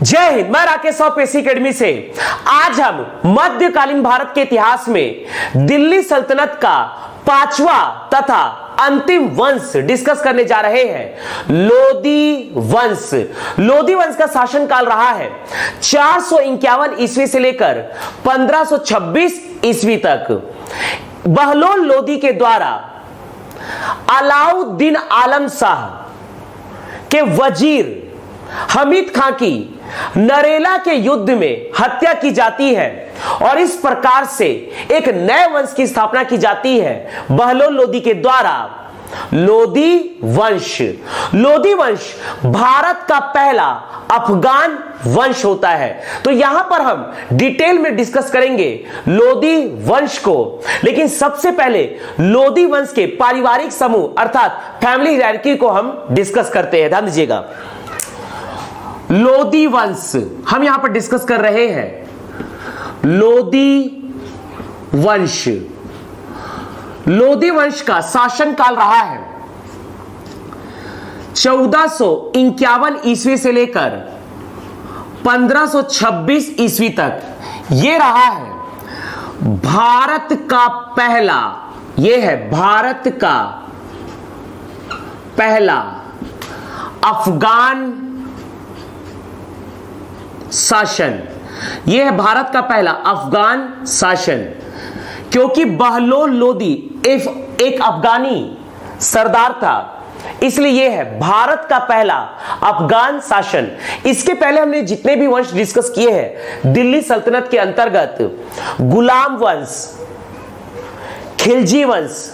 जय हिंद। मैं राकेश साहू पेशी एकेडमी से आज हम मध्यकालीन भारत के इतिहास में दिल्ली सल्तनत का पांचवा तथा अंतिम वंश डिस्कस करने जा रहे हैं, लोदी वंश। लोदी वंश का शासनकाल रहा है 451 ईस्वी से लेकर 1526 ईस्वी तक। बहलोल लोदी के द्वारा अलाउद्दीन आलम शाह के वजीर हमीद खां की नरेला के युद्ध में हत्या की जाती है और इस प्रकार से एक नए वंश की स्थापना की जाती है बहलोल लोदी के द्वारा, लोदी वंश। लोदी वंश भारत का पहला अफगान वंश होता है। तो यहां पर हम डिटेल में डिस्कस करेंगे लोदी वंश को, लेकिन सबसे पहले लोदी वंश के पारिवारिक समूह अर्थात फैमिली हायरार्की को हम डिस्कस करते हैं। ध्यान दीजिएगा, लोदी वंश हम यहां पर डिस्कस कर रहे हैं। लोदी वंश, लोदी वंश का शासनकाल रहा है 1451 ईस्वी से लेकर 1526 ईस्वी तक। यह रहा है भारत का पहला, यह है भारत का पहला अफगान शासन। यह है भारत का पहला अफगान शासन, क्योंकि बहलोल लोदी एक अफगानी सरदार था, इसलिए यह है भारत का पहला अफगान शासन। इसके पहले हमने जितने भी वंश डिस्कस किए हैं दिल्ली सल्तनत के अंतर्गत, गुलाम वंश, खिलजी वंश,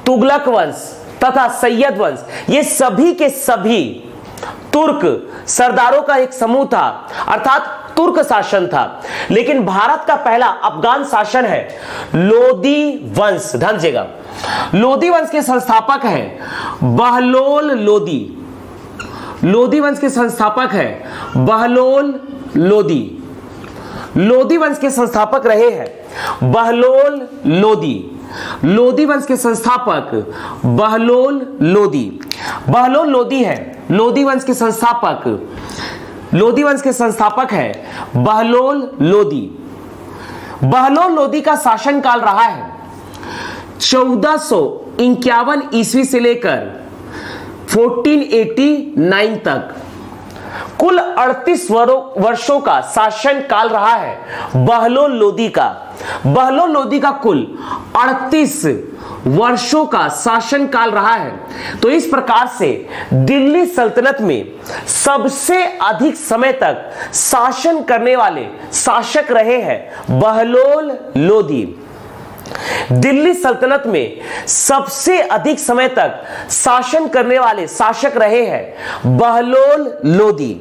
तुगलक वंश तथा सैयद वंश, ये सभी के सभी तुर्क सरदारों का एक समूह था, अर्थात तुर्क शासन था। लेकिन भारत का पहला अफगान शासन है लोदी वंश। ध्यान दीजिएगा, लोदी वंश के संस्थापक हैं बहलोल लोदी। लोदी वंश के संस्थापक हैं बहलोल लोदी। लोदी वंश के संस्थापक रहे हैं बहलोल लोदी। लोदी वंश के संस्थापक बहलोल लोदी। बहलोल लोदी है लोदी वंश के संस्थापक। लोदी वंश के संस्थापक है बहलोल लोदी। बहलोल लोदी का शासनकाल रहा है 1451 ईस्वी से लेकर 1489 तक। कुल 38 वर्षों का शासन काल रहा है बहलोल लोदी का। बहलोल लोदी का कुल 38 वर्षों का शासन काल रहा है। तो इस प्रकार से दिल्ली सल्तनत में सबसे अधिक समय तक शासन करने वाले शासक रहे हैं बहलोल लोदी। दिल्ली सल्तनत में सबसे अधिक समय तक शासन करने वाले शासक रहे हैं बहलोल लोदी।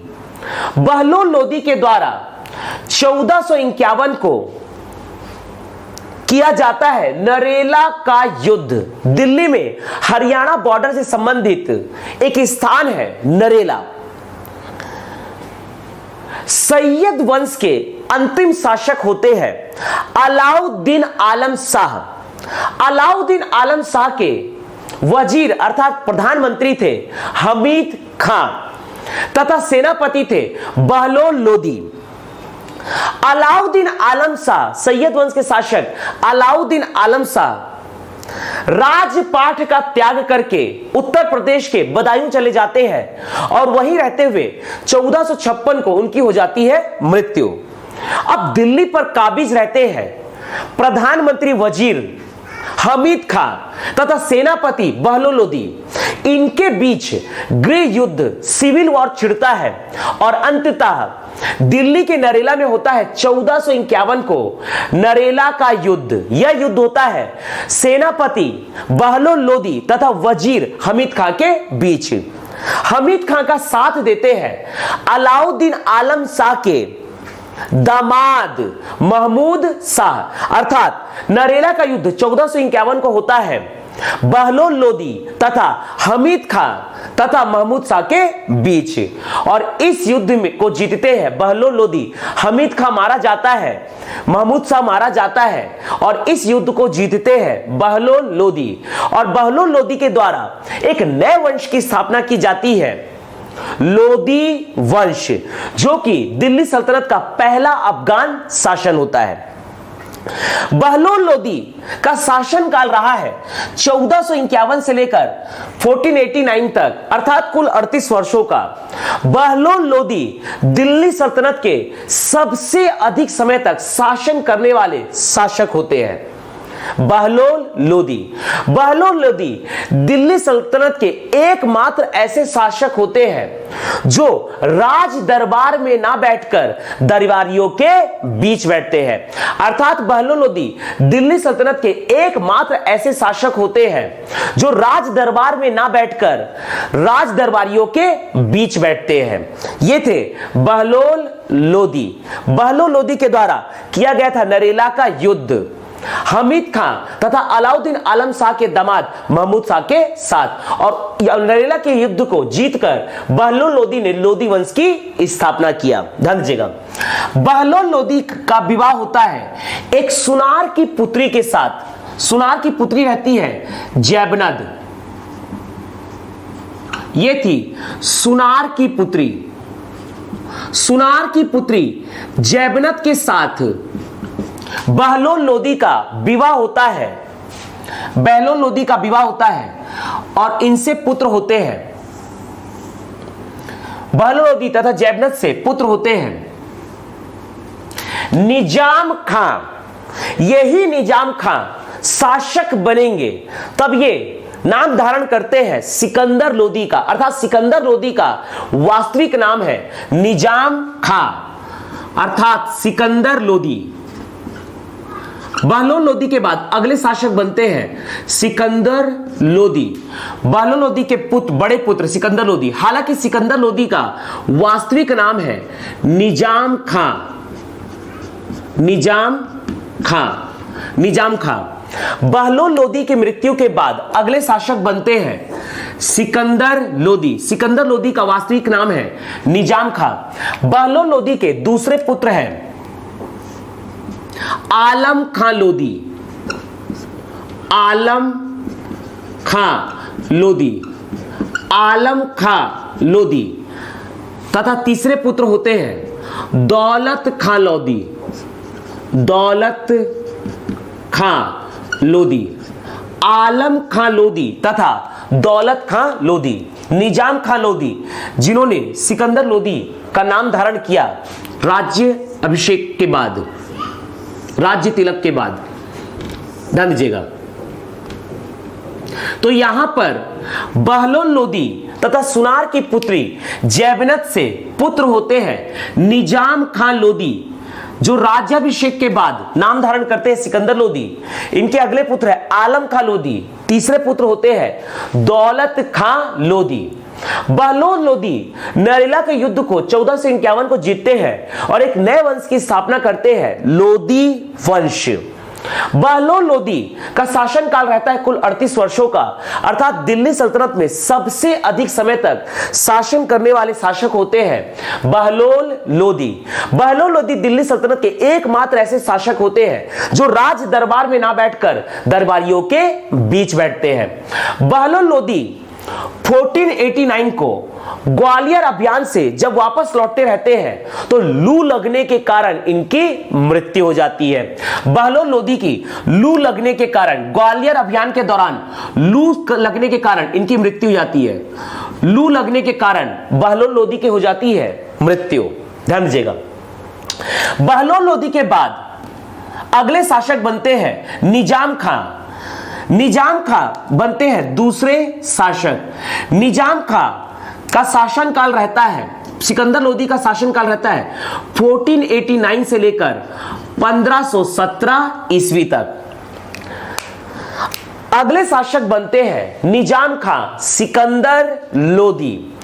बहलोल लोदी के द्वारा 1451 को किया जाता है नरेला का युद्ध। दिल्ली में हरियाणा बॉर्डर से संबंधित एक स्थान है नरेला। सैयद वंश के अंतिम शासक होते हैं अलाउद्दीन आलम शाह। अलाउद्दीन आलम शाह के वजीर अर्थात प्रधानमंत्री थे हमीद खां तथा सेनापति थे बहलोल लोदी। अलाउद्दीन आलम शाह, सैयद वंश के शासक अलाउद्दीन आलम शाह राजपाट का त्याग करके उत्तर प्रदेश के बदायूं चले जाते हैं और वहीं रहते हुए 1456 को उनकी हो जाती है मृत्यु। अब दिल्ली पर काबिज रहते हैं प्रधानमंत्री वजीर हमीद खां तथा सेनापति बहलोल लोदी। इनके बीच गृह युद्ध सिविल वॉर छिड़ता है और अंततः दिल्ली के नरेला में होता है 1451 को नरेला का युद्ध। यह युद्ध होता है सेनापति बहलोल लोदी तथा वजीर हमीद खां के बीच। हमीद खां का साथ देते हैं अलाउद्दीन आलम शाह के दामाद महमूद शाह। अर्थात नरेला का युद्ध 1451 को होता है बहलोल लोदी तथा हमीद खां तथा महमूद शाह के बीच, और इस युद्ध में को जीतते हैं बहलोल लोदी। हमीद खां मारा जाता है, महमूद शाह मारा जाता है और इस युद्ध को जीतते हैं बहलोल लोदी। और बहलोल लोदी के द्वारा एक नए वंश की स्थापना की जाती है लोदी वंश, जो कि दिल्ली सल्तनत का पहला अफगान शासन होता है। बहलोल लोदी का शासनकाल रहा है 1451 से लेकर 1489 तक, अर्थात कुल 38 वर्षों का। बहलोल लोदी दिल्ली सल्तनत के सबसे अधिक समय तक शासन करने वाले शासक होते हैं। बहलोल लोदी दिल्ली सल्तनत के एकमात्र ऐसे शासक होते हैं जो राज दरबार में ना बैठकर दरबारियों के बीच बैठते हैं। अर्थात बहलोल लोदी दिल्ली सल्तनत के एकमात्र ऐसे शासक होते हैं जो राज दरबार में ना बैठकर राज दरबारियों के बीच बैठते हैं। ये थे बहलोल लोदी। बहलोल लोदी के द्वारा किया गया था नरेला का युद्ध हमीद खां तथा अलाउद्दीन आलम शाह के दामाद महमूद शाह के साथ, और नरेला के युद्ध को जीतकर बहलोल लोदी ने लोदी वंश की स्थापना किया। ध्यान दीजिएगा, बहलोल लोदी का विवाह होता है एक सुनार की पुत्री के साथ। सुनार की पुत्री रहती है जैबनद। ये थी सुनार की पुत्री जैबनद के साथ बहलोल लोदी का विवाह होता है। बहलोल लोदी का विवाह होता है और इनसे पुत्र होते हैं। बहलोल लोदी तथा जैबनद से पुत्र होते हैं निजाम खां। यही निजाम खां शासक बनेंगे, तब ये नाम धारण करते हैं सिकंदर लोदी का। अर्थात सिकंदर लोदी का वास्तविक नाम है निजाम खां, अर्थात सिकंदर लोदी। बहलोल लोदी के बाद अगले शासक बनते हैं सिकंदर लोदी। बहलोल लोदी के बड़े पुत्र सिकंदर लोदी। हालांकि सिकंदर लोदी का वास्तविक नाम है निजाम खां। बहलोल लोदी की मृत्यु के बाद अगले शासक बनते हैं सिकंदर लोदी। सिकंदर लोदी का वास्तविक नाम है निजाम खां। बहलोल लोदी के दूसरे पुत्र हैं आलम खां लोदी तथा तीसरे पुत्र होते हैं दौलत खां लोदी। आलम खां लोदी तथा दौलत खां लोदी। निजाम खां लोदी जिन्होंने सिकंदर लोदी का नाम धारण किया राज्य अभिषेक के बाद, राज्य तिलक के बाद। ध्यान दीजिएगा, तो यहां पर बहलोल लोदी तथा सुनार की पुत्री जैबनद से पुत्र होते हैं निजाम खां लोदी, जो राज्याभिषेक के बाद नाम धारण करते हैं सिकंदर लोदी। इनके अगले पुत्र है आलम खां लोदी। तीसरे पुत्र होते हैं दौलत खां लोदी। बहलोल लोदी नरेला के युद्ध को 1451 को जीतते हैं और एक नए वंश की स्थापना करते हैं लोदी वंश। बहलोल लोदी का शासनकाल रहता है कुल 38 वर्षों का, अर्थात दिल्ली सल्तनत में सबसे अधिक समय तक शासन करने वाले शासक होते हैं बहलोल लोदी। बहलोल लोदी दिल्ली सल्तनत के एकमात्र ऐसे शासक होते हैं जो राज दरबार में ना बैठकर दरबारियों के बीच बैठते हैं। बहलोल लोदी 1489 को ग्वालियर अभियान से जब वापस लौटते रहते हैं तो लू लगने के कारण इनकी मृत्यु हो जाती है। बहलोल लोदी की लू लगने के कारण, ग्वालियर अभियान के दौरान लू लगने के कारण इनकी मृत्यु हो जाती है। लू लगने के कारण बहलोल लोदी की हो जाती है मृत्यु। ध्यान दीजिएगा, बहलोल लोदी के बाद अगले शासक बनते हैं निजाम खां। निजाम खां बनते हैं दूसरे शासक। निजाम खां का शासनकाल रहता है, सिकंदर लोदी का शासनकाल रहता है 1489 से लेकर 1517 ईस्वी तक। अगले शासक बनते हैं निजाम खां सिकंदर लोदी।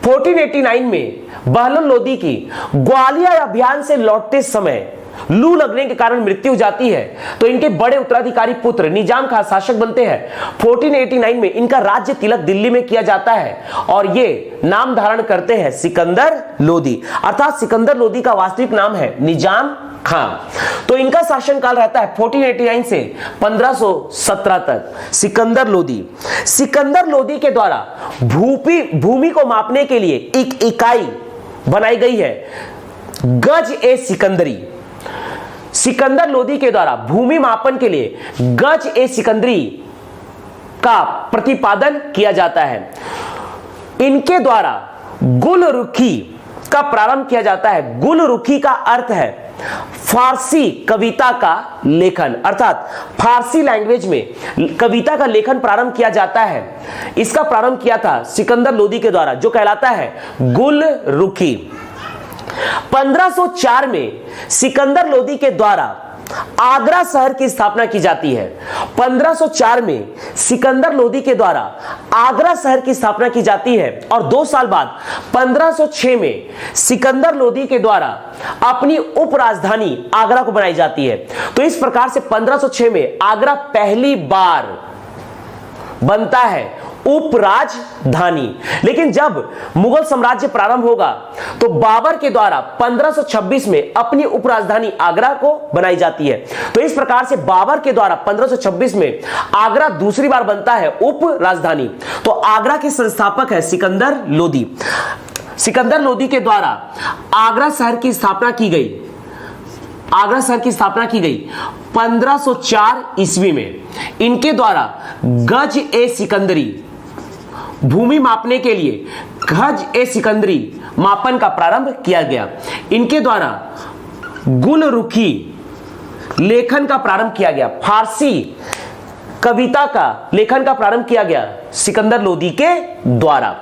1489 में बहलोल लोदी की ग्वालियर अभियान से लौटते समय लू लगने के कारण मृत्यु हो जाती है, तो इनके बड़े उत्तराधिकारी पुत्र निजाम खां शासक बनते हैं। 1489 में इनका राज्य तिलक दिल्ली में किया जाता है और ये नाम धारण करते हैं सिकंदर लोदी, अर्थात सिकंदर लोदी का वास्तविक नाम है निजाम खां। तो इनका शासनकाल रहता है 1489 से 1517 तक। सिकंदर लोदी, सिकंदर लोदी के द्वारा भूमि को मापने के लिए एक इकाई बनाई गई है, गज ए सिकंदरी। सिकंदर लोदी के द्वारा भूमि मापन के लिए गज ए सिकंदरी का प्रतिपादन किया जाता है। इनके द्वारा गुलरुखी का प्रारंभ किया जाता है। गुलरुखी का अर्थ है फारसी कविता का लेखन, अर्थात फारसी लैंग्वेज में कविता का लेखन प्रारंभ किया जाता है। इसका प्रारंभ किया था सिकंदर लोदी के द्वारा, जो कहलाता है गुलरुखी। 1504 में सिकंदर लोदी के द्वारा आगरा शहर की स्थापना की जाती है। 1504 में सिकंदर लोदी के द्वारा आगरा शहर की स्थापना की जाती है और 2 साल बाद 1506 में सिकंदर लोदी के द्वारा अपनी उप राजधानी आगरा को बनाई जाती है। तो इस प्रकार से 1506 में आगरा पहली बार बनता है उप राजधानी। लेकिन जब मुगल साम्राज्य प्रारंभ होगा तो बाबर के द्वारा 1526 में अपनी उप राजधानी आगरा को बनाई जाती है। तो इस प्रकार से बाबर के द्वारा 1526 में आगरा दूसरी बार बनता है उप राजधानी। तो आगरा के संस्थापक है सिकंदर लोदी। सिकंदर लोदी के द्वारा आगरा शहर की स्थापना की गई। आगरा शहर की स्थापना की गई 1504 ईस्वी में। इनके द्वारा गज ए सिकंदरी भूमि मापने के लिए गज ए सिकंदरी मापन का प्रारंभ किया गया। इनके द्वारा गुलरुखी लेखन का प्रारंभ किया गया। फारसी कविता का लेखन का प्रारंभ किया गया सिकंदर लोदी के द्वारा।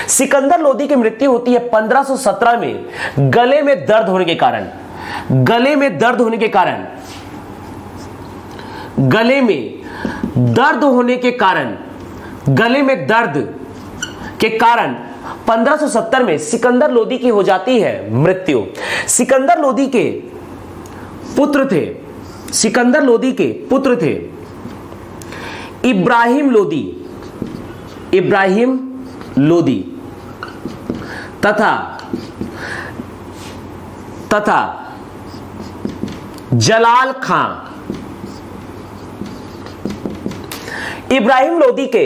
सिकंदर लोदी की मृत्यु होती है 1517 में गले में दर्द होने के कारण। गले में दर्द होने के कारण गले में दर्द होने के कारण गले में दर्द के कारण 1570 में सिकंदर लोदी की हो जाती है मृत्यु। सिकंदर लोदी के पुत्र थे, सिकंदर लोदी के पुत्र थे इब्राहिम लोदी, इब्राहिम लोदी तथा जलाल खां। इब्राहिम लोदी के,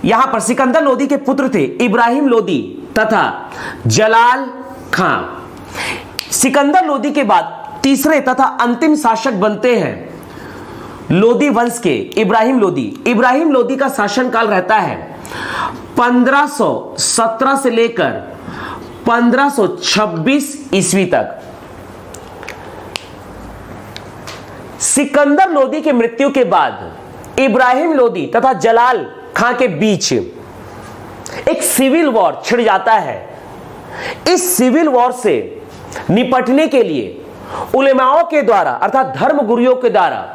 यहां पर सिकंदर लोदी के पुत्र थे इब्राहिम लोदी तथा जलाल खां। सिकंदर लोदी के बाद तीसरे तथा अंतिम शासक बनते हैं लोदी वंश के इब्राहिम लोदी। इब्राहिम लोदी का शासनकाल रहता है 1517 से लेकर 1526 ईस्वी तक। सिकंदर लोदी की मृत्यु के बाद इब्राहिम लोदी तथा जलाल खां के बीच एक सिविल वॉर छिड़ जाता है। इस सिविल वॉर से निपटने के लिए उलेमाओं के द्वारा अर्थात धर्म गुरुओं के द्वारा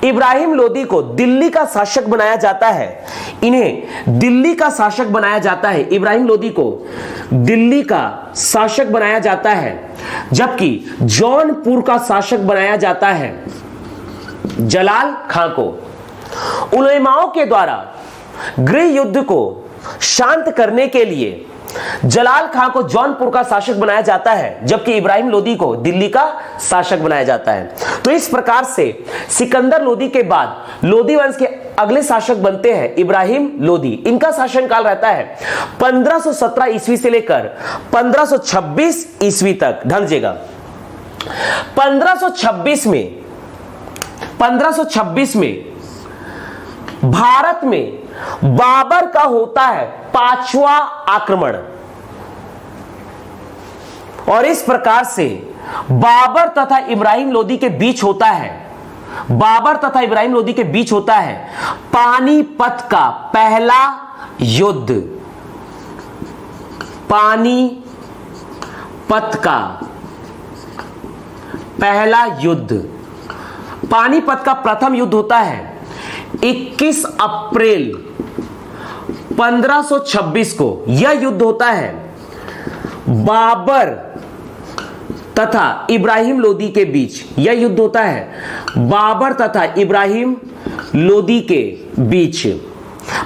इब्राहिम लोदी को दिल्ली का शासक बनाया जाता है। इन्हें दिल्ली का शासक बनाया जाता है। इब्राहिम लोदी को दिल्ली का शासक बनाया जाता है, जबकि जौनपुर का शासक बनाया जाता है जलाल खां को। उलेमाओं के द्वारा गृह युद्ध को शांत करने के लिए जलाल खां को जौनपुर का शासक बनाया जाता है, जबकि इब्राहिम लोदी को दिल्ली का शासक बनाया जाता है। तो इस प्रकार से सिकंदर लोदी के बाद लोदी वंश के अगले शासक बनते हैं इब्राहिम लोदी। इनका शासनकाल रहता है 1517 ईस्वी से लेकर 1526 ईस्वी तक। ध्यान दीजिएगा 1526 में भारत में बाबर का होता है 5वां आक्रमण और इस प्रकार से बाबर तथा इब्राहिम लोदी के बीच होता है, बाबर तथा इब्राहिम लोदी के बीच होता है पानीपत का पहला युद्ध। पानीपत का पहला युद्ध। पानीपत का प्रथम युद्ध होता है 21 अप्रैल 1526 को। यह युद्ध होता है बाबर तथा इब्राहिम लोदी के बीच। यह युद्ध होता है बाबर तथा इब्राहिम लोदी के बीच।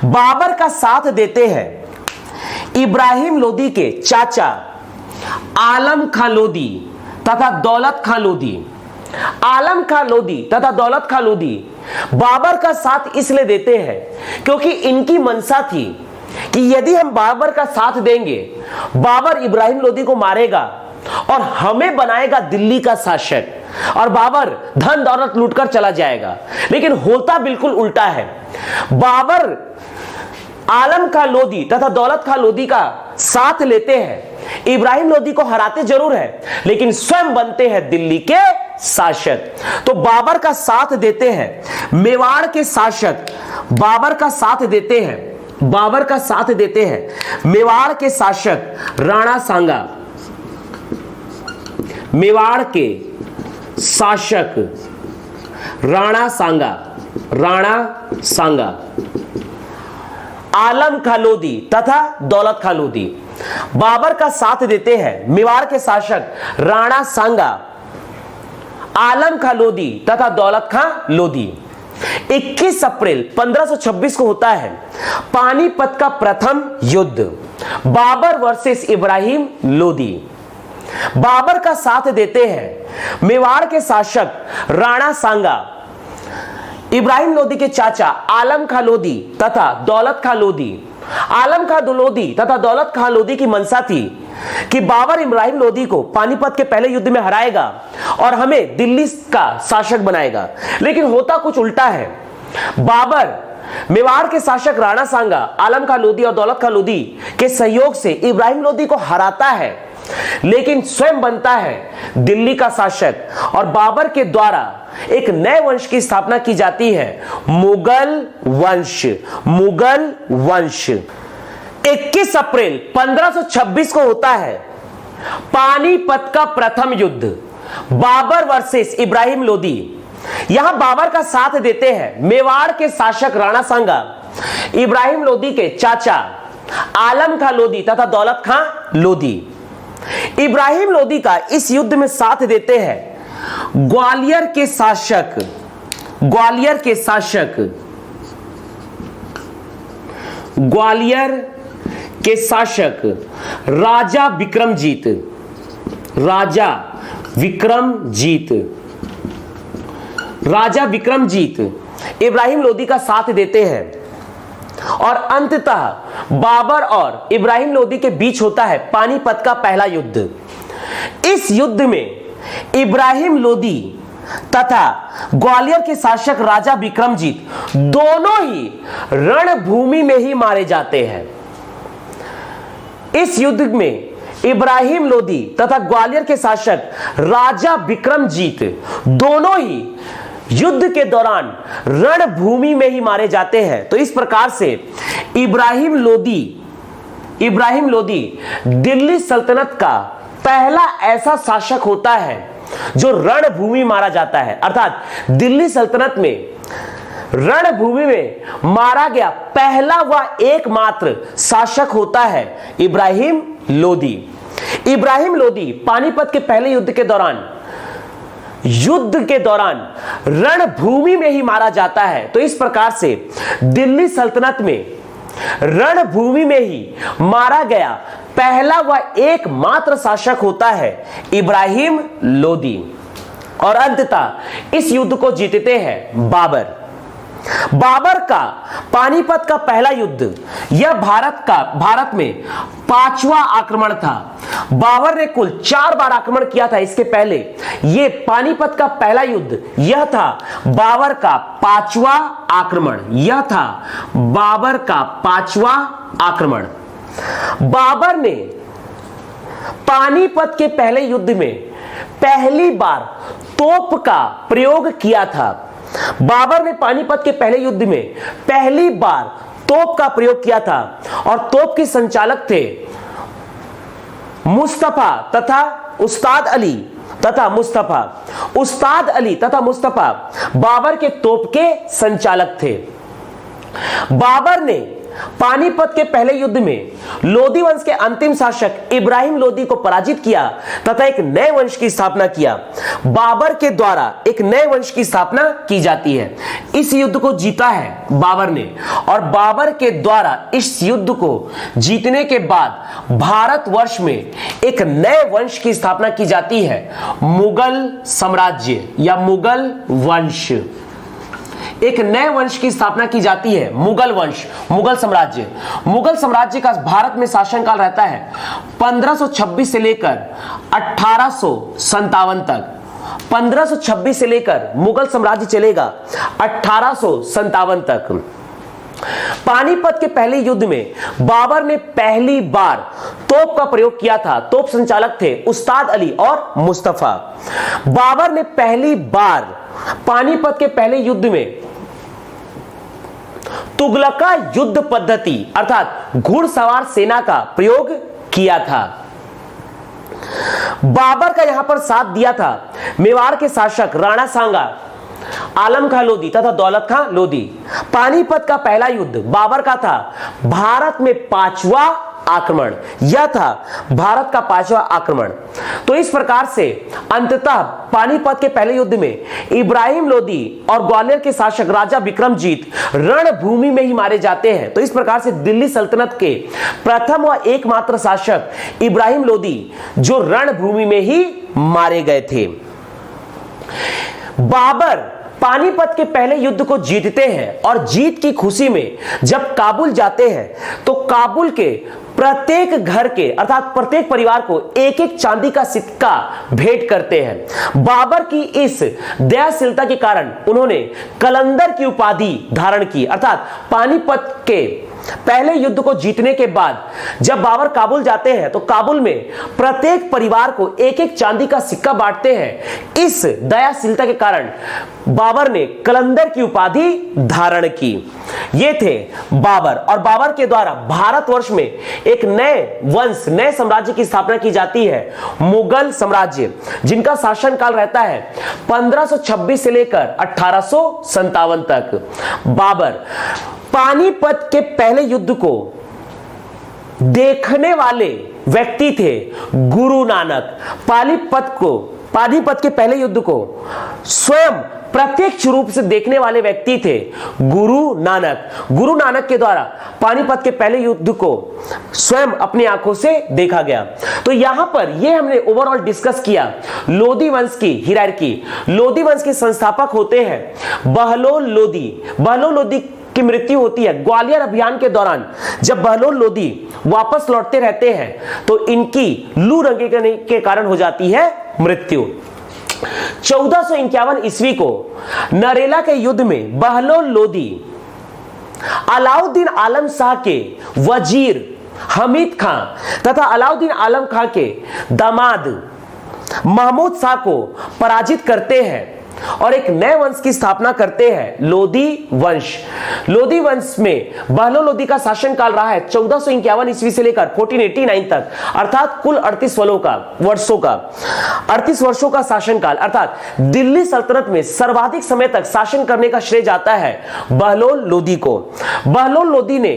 बाबर का साथ देते हैं इब्राहिम लोदी के चाचा आलम खां लोदी तथा दौलत खां लोधी। आलम खां लोधी तथा दौलत खां लोधी बाबर का साथ इसलिए देते हैं क्योंकि इनकी मंशा थी कि यदि हम बाबर का साथ देंगे, बाबर इब्राहिम लोधी को मारेगा और हमें बनाएगा दिल्ली का शासक और बाबर धन दौलत लूटकर चला जाएगा। लेकिन होता बिल्कुल उल्टा है। बाबर आलम खां लोधी तथा दौलत खां लोधी का साथ लेते हैं, इब्राहिम लोधी को हराते जरूर है लेकिन स्वयं बनते हैं दिल्ली के शासक। तो बाबर का साथ देते हैं मेवाड़ के शासक, बाबर का साथ देते हैं, बाबर का साथ देते हैं मेवाड़ के शासक राणा सांगा, मेवाड़ के शासक राणा सांगा, राणा सांगा, आलम खां लोधी तथा दौलत खां लोधी। बाबर का साथ देते हैं मेवाड़ के शासक राणा सांगा, आलम खां लोधी तथा दौलत खां लोधी। 21 अप्रैल 1526 को होता है पानीपत का प्रथम युद्ध, बाबर वर्सेस इब्राहिम लोधी। बाबर का साथ देते हैं मेवाड़ के शासक राणा सांगा, इब्राहिम लोधी के चाचा आलम खां लोधी तथा दौलत खां लोधी। आलम खां लोधी तथा दौलत खां लोधी की मंशा थी कि बाबर इब्राहिम लोधी को पानीपत के पहले युद्ध में हराएगा और हमें दिल्ली का शासक बनाएगा। लेकिन होता कुछ उल्टा है। बाबर मेवाड़ के शासक राणा सांगा, आलम खां लोधी और दौलत खां लोधी के सहयोग से इब्राहिम लोधी को हराता है लेकिन स्वयं बनता है दिल्ली का शासक और बाबर के द्वारा एक नए वंश की स्थापना की जाती है, मुगल वंश। मुगल वंश 21 अप्रैल 1526 को होता है पानीपत का प्रथम युद्ध, बाबर वर्सेस इब्राहिम लोधी। यहां बाबर का साथ देते हैं मेवाड़ के शासक राणा सांगा, इब्राहिम लोधी के चाचा आलम खां लोधी तथा दौलत खां लोधी। इब्राहिम लोधी का इस युद्ध में साथ देते हैं ग्वालियर के शासक, ग्वालियर के शासक, ग्वालियर के शासक राजा विक्रमजीत, राजा विक्रमजीत, राजा विक्रमजीत इब्राहिम लोधी का साथ देते हैं और अंततः बाबर और इब्राहिम लोधी के बीच होता है पानीपत का पहला युद्ध। इस युद्ध में इब्राहिम लोधी तथा ग्वालियर के शासक राजा विक्रमजीत दोनों ही रणभूमि में ही मारे जाते हैं। इस युद्ध में इब्राहिम लोधी तथा ग्वालियर के शासक राजा विक्रमजीत दोनों ही युद्ध के दौरान रणभूमि में ही मारे जाते हैं। तो इस प्रकार से इब्राहिम लोधी दिल्ली सल्तनत का पहला ऐसा शासक होता है जो रणभूमि मारा जाता है, अर्थात दिल्ली सल्तनत में रणभूमि में मारा गया पहला व एकमात्र शासक होता है इब्राहिम लोधी। इब्राहिम लोधी पानीपत के पहले युद्ध के दौरान रणभूमि में ही मारा जाता है। तो इस प्रकार से दिल्ली सल्तनत में रणभूमि में ही मारा गया पहला व एकमात्र शासक होता है इब्राहिम लोधी। और अंततः इस युद्ध को जीतते हैं बाबर। बाबर का पानीपत का पहला युद्ध यह भारत में 5वां आक्रमण था। बाबर ने कुल 4 बार आक्रमण किया था इसके पहले। यह पानीपत का पहला युद्ध यह था बाबर का 5वां आक्रमण, यह था बाबर का 5वां आक्रमण। बाबर ने पानीपत के पहले युद्ध में पहली बार तोप का प्रयोग किया था। बाबर ने पानीपत के पहले युद्ध में पहली बार तोप का प्रयोग किया था और तोप के संचालक थे मुस्तफा तथा उस्ताद अली तथा मुस्तफा बाबर के तोप के संचालक थे। बाबर ने पानीपत के पहले युद्ध में लोदी वंश के अंतिम शासक इब्राहिम लोदी को पराजित किया तथा एक नए वंश की स्थापना किया। बाबर के द्वारा एक नए वंश की स्थापना की जाती है। इस युद्ध को जीता है बाबर ने, और बाबर के द्वारा इस युद्ध को जीतने के बाद भारतवर्ष में एक नए वंश की स्थापना की जाती है, मुगल साम्राज्य या मुगल वंश। एक नए वंश की स्थापना की जाती है, मुगल वंश, मुगल साम्राज्य। मुगल साम्राज्य का भारत में शासनकाल रहता है 1526 से लेकर 1857 तक। 1526 से लेकर मुगल साम्राज्य चलेगा 1857 तक। पानीपत के पहले युद्ध में बाबर ने पहली बार तोप का प्रयोग किया था। तोप संचालक थे उस्ताद अली और मुस्तफा। बाबर ने पहली बार पानीपत के पहले युद्ध में तुगलका युद्ध पद्धति अर्थात घुड़सवार सेना का प्रयोग किया था। बाबर का यहां पर साथ दिया था मेवाड़ के शासक राणा सांगा, आलम खां लोदी तथा दौलत खां लोदी। पानीपत का पहला युद्ध बाबर का था भारत में 5वां आक्रमण। यह था भारत का 5वां आक्रमण। तो इस प्रकार से अंततः पानीपत के पहले युद्ध में इब्राहिम लोदी और ग्वालियर के शासक राजा विक्रमजीत रणभूमि में ही मारे जाते हैं। तो इस प्रकार से दिल्ली सल्तनत के प्रथम व एकमात्र शासक इब्राहिम लोदी जो रणभूमि में ही मारे गए थे। बाबर पानीपत के पहले युद्ध को जीतते हैं और जीत की खुशी में जब काबुल जाते हैं तो काबुल के प्रत्येक घर के अर्थात प्रत्येक परिवार को एक एक चांदी का सिक्का भेंट करते हैं। बाबर की इस दयाशीलता के कारण उन्होंने कलंदर की उपाधि धारण की। अर्थात पानीपत के पहले युद्ध को जीतने के बाद जब बाबर काबुल जाते हैं तो काबुल में प्रत्येक परिवार को एक एक चांदी का सिक्का बांटते हैं। इस दयाशीलता के कारण बाबर ने कलंदर की उपाधि धारण की। ये थे बाबर, और बाबर के द्वारा भारतवर्ष में एक नए वंश, नए साम्राज्य की स्थापना की जाती है, मुगल साम्राज्य, जिनका शासनकाल रहता है 1526 से लेकर 1857 तक। बाबर पानीपत के पहले युद्ध को देखने वाले व्यक्ति थे गुरु नानक। पानीपत के पहले युद्ध को स्वयं प्रत्यक्ष रूप से देखने वाले व्यक्ति थे गुरु नानक। गुरु नानक के द्वारा पानीपत के पहले युद्ध को स्वयं अपनी आंखों से देखा गया। तो यहां पर यह हमने ओवरऑल डिस्कस किया लोदी वंश की हिरार्की। लोदी वंश के संस्थापक होते हैं बहलोल लोदी। बहलोल लोदी की मृत्यु होती है ग्वालियर अभियान के दौरान। जब बहलोल लोदी वापस लौटते रहते हैं तो इनकी लू रंगे के कारण हो जाती है मृत्यु। 1451 ईस्वी को नरेला के युद्ध में बहलोल लोदी अलाउद्दीन आलम शाह के वजीर हमीद खां तथा अलाउद्दीन आलम खां के दामाद महमूद शाह को पराजित करते हैं और एक नए वंश की स्थापना करते हैं, लोदी वंश। लोदी वंश में बहलोल लोदी का शासनकाल रहा है 1451 ईस्वी से लेकर 1489 तक, अर्थात कुल 38 वर्षों का शासनकाल। अर्थात दिल्ली सल्तनत में सर्वाधिक समय तक शासन करने का श्रेय जाता है बहलोल लोदी को। बहलोल लोदी ने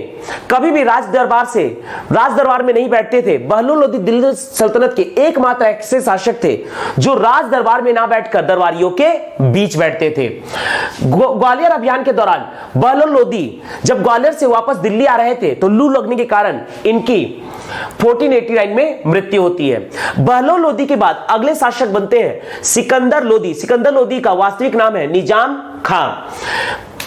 कभी भी राज दरबार में नहीं बैठते थे। बहलोल लोदी दिल्ली सल्तनत के एकमात्र ऐसे शासक थे जो राज दरबार में ना बैठकर दरबारियों के बीच बैठते थे। ग्वालियर अभियान के दौरान बहलोल लोदी जब ग्वालियर से वापस दिल्ली आ रहे थे तो लू लगने के कारण इनकी 1489 में मृत्यु होती है। बहलोल लोदी के बाद अगले शासक बनते हैं सिकंदर लोदी। सिकंदर लोदी का वास्तविक नाम है निजाम खां।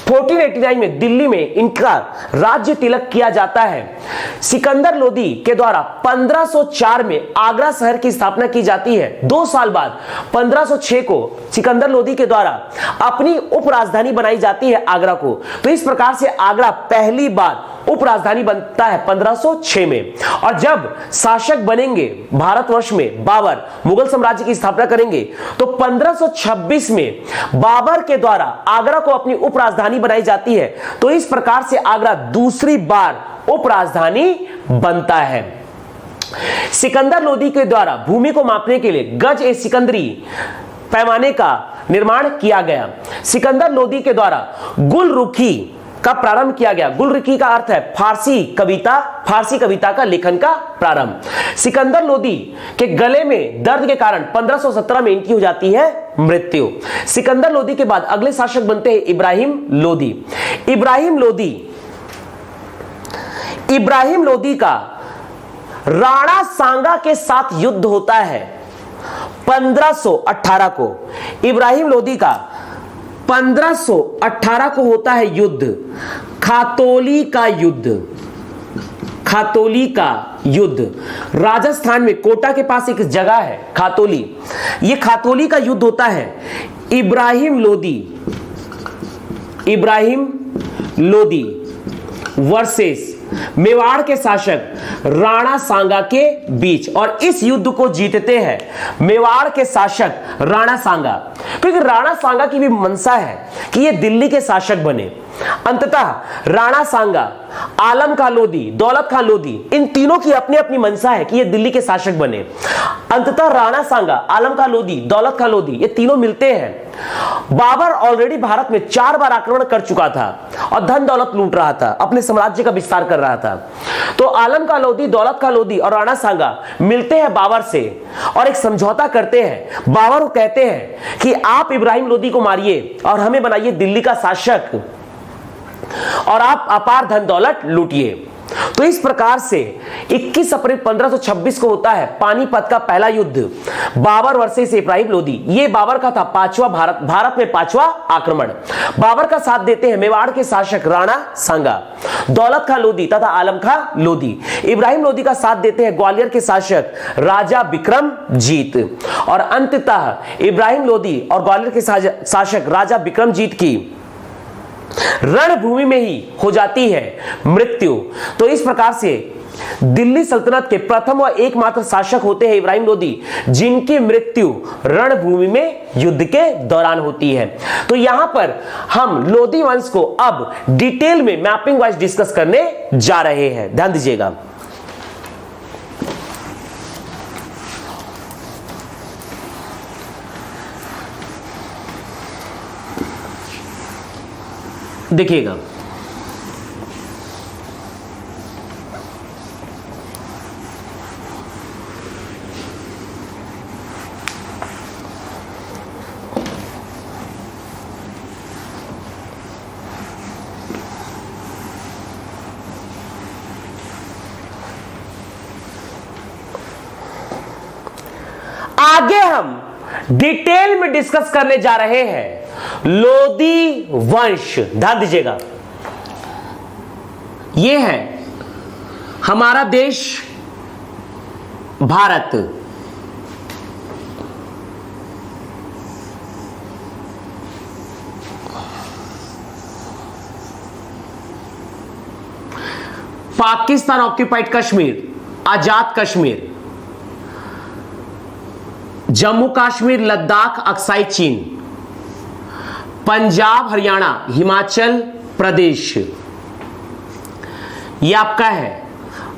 1489 में दिल्ली में इनका राज्य तिलक किया जाता है। सिकंदर लोदी के द्वारा 1504 में आगरा शहर की स्थापना की जाती है। 2 साल बाद 1506 को सिकंदर लोदी के द्वारा अपनी उप राजधानी बनाई जाती है आगरा को। तो इस प्रकार से आगरा पहली बार उप राजधानी बनता है 1506 में। और जब शासक बनेंगे भारतवर्ष में बाबर, मुगल साम्राज्य की स्थापना करेंगे तो 1526 में बाबर के द्वारा आगरा को अपनी उप राजधानी बनाई जाती है। तो इस प्रकार से आगरा दूसरी बार उप राजधानी बनता है। सिकंदर लोदी के द्वारा भूमि को मापने के लिए गज ए सिकंदरी पैमाने का निर्माण किया गया। सिकंदर लोदी के द्वारा गुलरुखी का प्रारंभ किया गया। गुलरिकी का अर्थ है फारसी कविता का लेखन का प्रारंभ। सिकंदर लोदी के गले में दर्द के कारण 1517 में इनकी हो जाती है मृत्यु। सिकंदर लोदी के बाद अगले शासक बनते हैं इब्राहिम लोदी। इब्राहिम लोदी का राणा सांगा के साथ युद्ध होता है 1518 को। इब्राहिम लोदी का 1518 को होता है युद्ध, खातौली का युद्ध। राजस्थान में कोटा के पास एक जगह है खातौली, यह खातौली का युद्ध होता है। इब्राहिम लोदी वर्सेस मेवाड़ के शासक राणा सांगा के बीच, और इस युद्ध को जीतते हैं मेवाड़ के शासक राणा सांगा, क्योंकि राणा सांगा की भी मंशा है कि ये दिल्ली के शासक बने। अंततः राणा सांगा, आलम खां लोदी, दौलत खां लोदी, इन तीनों की अपनी अपनी मंशा है कि ये दिल्ली के शासक बने। अंततः राणा सांगा, आलम खां लोदी, दौलत खां लोदी, ये तीनों मिलते हैं। बाबर ऑलरेडी भारत में 4 बार आक्रमण कर चुका था और धन दौलत लूट रहा था, अपने साम्राज्य का विस्तार कर रहा था। तो आलम खां लोदी, दौलत खां लोदी और राणा सांगा मिलते हैं बाबर से और एक समझौता करते हैं। बाबर को कहते हैं कि आप इब्राहिम लोदी को मारिए और हमें बनाइए दिल्ली का शासक, और आप अपार धन दौलत लूटिए। तो इस प्रकार से 21 अप्रैल 1526 को होता है पानीपत का पहला युद्ध, बाबर वर्सेस इब्राहिम लोदी। ये बाबर का था भारत में 5वां आक्रमण। बाबर का साथ देते हैं मेवाड़ के शासक राणा सांगा, दौलत खां लोदी तथा आलम खां लोदी। इब्राहिम लोदी का साथ देते हैं ग्वालियर के शासक राजा बिक्रमजीत, और अंततः इब्राहिम लोदी और ग्वालियर के शासक राजा बिक्रमजीत की रणभूमि में ही हो जाती है मृत्यु। तो इस प्रकार से दिल्ली सल्तनत के प्रथम व एकमात्र शासक होते हैं इब्राहिम लोदी, जिनकी मृत्यु रणभूमि में युद्ध के दौरान होती है। तो यहां पर हम लोदी वंश को अब डिटेल में मैपिंग वाइज डिस्कस करने जा रहे हैं, ध्यान दीजिएगा। देखिएगा, आगे हम डिटेल में डिस्कस करने जा रहे हैं लोदी वंश। ध्यान दीजिएगा, यह है हमारा देश भारत। पाकिस्तान ऑक्यूपाइड कश्मीर, आजाद कश्मीर, जम्मू कश्मीर, लद्दाख, अक्साई चीन, पंजाब, हरियाणा, हिमाचल प्रदेश, यह आपका है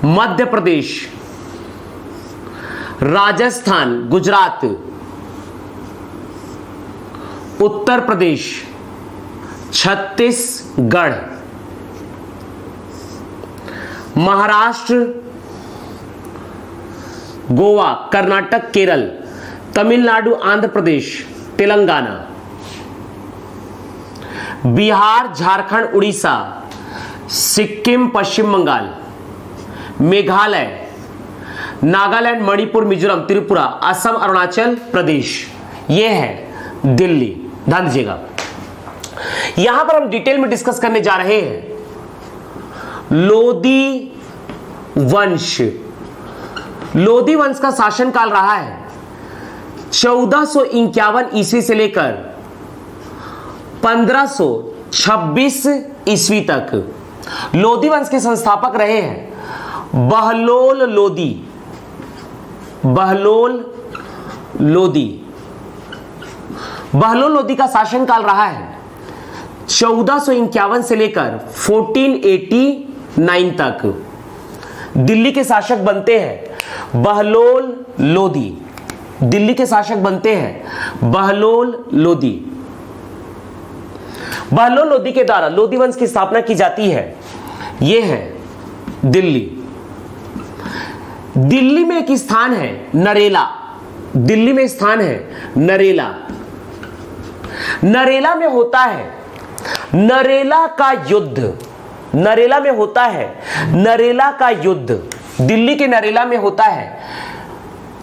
मध्य प्रदेश, राजस्थान, गुजरात, उत्तर प्रदेश, छत्तीसगढ़, महाराष्ट्र, गोवा, कर्नाटक, केरल, तमिलनाडु, आंध्र प्रदेश, तेलंगाना, बिहार, झारखंड, उड़ीसा, सिक्किम, पश्चिम बंगाल, मेघालय, नागालैंड, मणिपुर, मिजोरम, त्रिपुरा, असम, अरुणाचल प्रदेश, यह है दिल्ली। ध्यान दीजिएगा, यहां पर हम डिटेल में डिस्कस करने जा रहे हैं लोदी वंश। लोदी वंश का शासनकाल रहा है 1451 ईस्वी से लेकर 1526 ईस्वी तक। लोदी वंश के संस्थापक रहे हैं बहलोल लोदी। बहलोल लोदी का शासनकाल रहा है 1451 से लेकर 1489 तक। दिल्ली के शासक बनते हैं बहलोल लोदी। दिल्ली के शासक बनते हैं बहलोल लोदी। बहलोल लोदी के द्वारा लोदी वंश की स्थापना की जाती है, यह है दिल्ली। दिल्ली में एक स्थान है नरेला, दिल्ली में स्थान है नरेला। नरेला में होता है नरेला का युद्ध, नरेला में होता है नरेला का युद्ध। दिल्ली के नरेला में होता है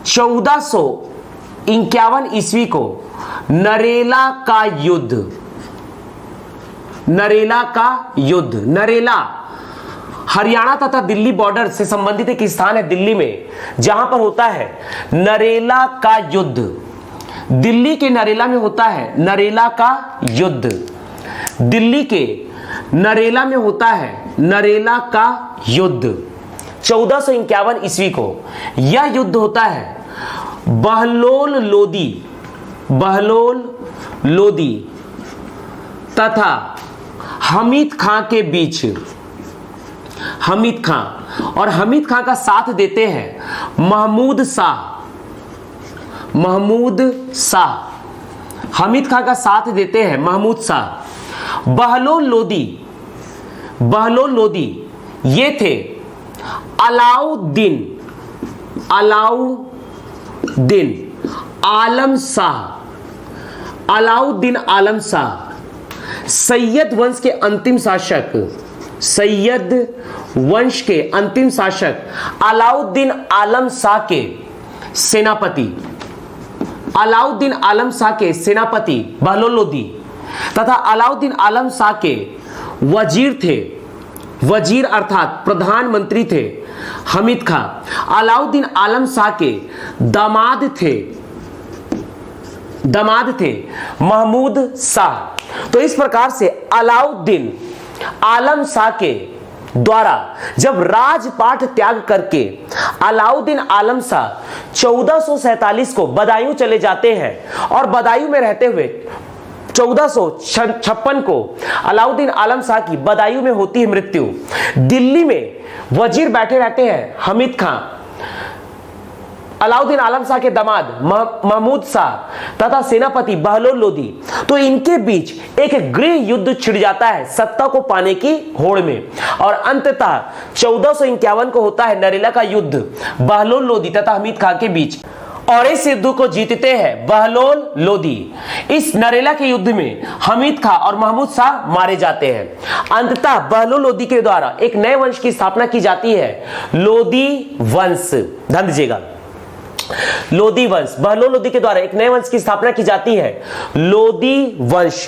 1451 ईस्वी को नरेला का युद्ध, नरेला का युद्ध। नरेला हरियाणा तथा दिल्ली बॉर्डर से संबंधित एक स्थान है दिल्ली में, जहां पर होता है नरेला का युद्ध। दिल्ली के नरेला में होता है नरेला का युद्ध। दिल्ली के नरेला में होता है नरेला का युद्ध। 1451 ईस्वी को यह युद्ध होता है बहलोल लोदी, बहलोल लोदी तथा हमीद खां के बीच। हमीद खां, और हमीद खां का साथ देते हैं महमूद शाह, महमूद शाह। हमीद खां का साथ देते हैं महमूद शाह। बहलोल लोदी, बहलोल लोदी ये थे अलाउद्दीन, अलाउद्दीन आलम शाह, अलाउद्दीन आलम शाह सैयद वंश के अंतिम शासक, सैयद वंश के अंतिम शासक अलाउद्दीन आलम शाह के सेनापति, अलाउद्दीन आलम शाह के सेनापति बहलोल लोदी तथा अलाउद्दीन आलम शाह के वजीर थे, वजीर अर्थात प्रधानमंत्री थे हमीद खां। अलाउद्दीन आलम शाह के दामाद थे, दामाद थे महमूद शाह। तो इस प्रकार से अलाउद्दीन आलम शाह के द्वारा जब राजपाट त्याग करके अलाउद्दीन आलम शाह 1447 को बदायूं चले जाते हैं और बदायूं में रहते हुए 1456 को अलाउद्दीन आलम शाह की बदायूं में होती है मृत्यु। दिल्ली में वजीर बैठे रहते हैं हमीद खां, अलाउद्दीन आलम शाह के दामाद महमूद शाह तथा सेनापति बहलोल लोदी। तो इनके बीच एक गृह युद्ध छिड़ जाता है सत्ता को पाने की होड़ में, और अंततः 1451 को होता है नरेला का युद्ध बहलोल लोदी तथा हमीद खां के बीच, और इस युद्ध को जीतते हैं बहलोल लोदी। इस नरेला के युद्ध में हमीद खां और महमूद शाह मारे जाते हैं। अंततः बहलोल लोदी के द्वारा एक नए वंश की स्थापना की जाती है, लोदी वंश। ध्यान दीजिएगा, लोदी वंश, बहलोल लोदी के द्वारा एक नए वंश की स्थापना की जाती है, लोदी वंश।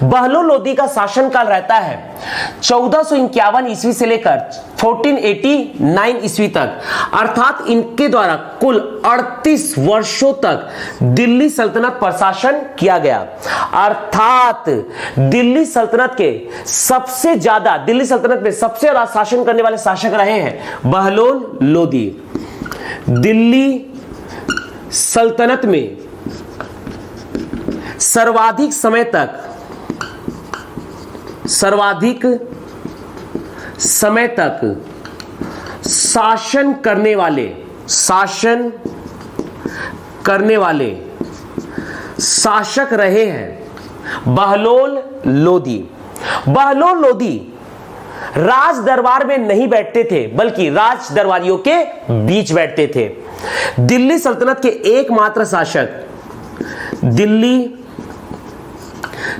बहलोल लोदी का शासनकाल रहता है 1451 ईस्वी से लेकर 1489 ईस्वी तक, अर्थात इनके द्वारा कुल 38 वर्षों तक दिल्ली सल्तनत पर शासन किया गया। अर्थात दिल्ली सल्तनत के सबसे ज्यादा, दिल्ली सल्तनत में सबसे ज्यादा शासन करने वाले शासक रहे हैं बहलोल लोदी। दिल्ली सल्तनत में सर्वाधिक समय तक, सर्वाधिक समय तक शासन करने वाले, शासन करने वाले शासक रहे हैं बहलोल लोदी। बहलोल लोदी राज दरबार में नहीं बैठते थे बल्कि राज दरबारियों के बीच बैठते थे। दिल्ली सल्तनत के एकमात्र शासक, दिल्ली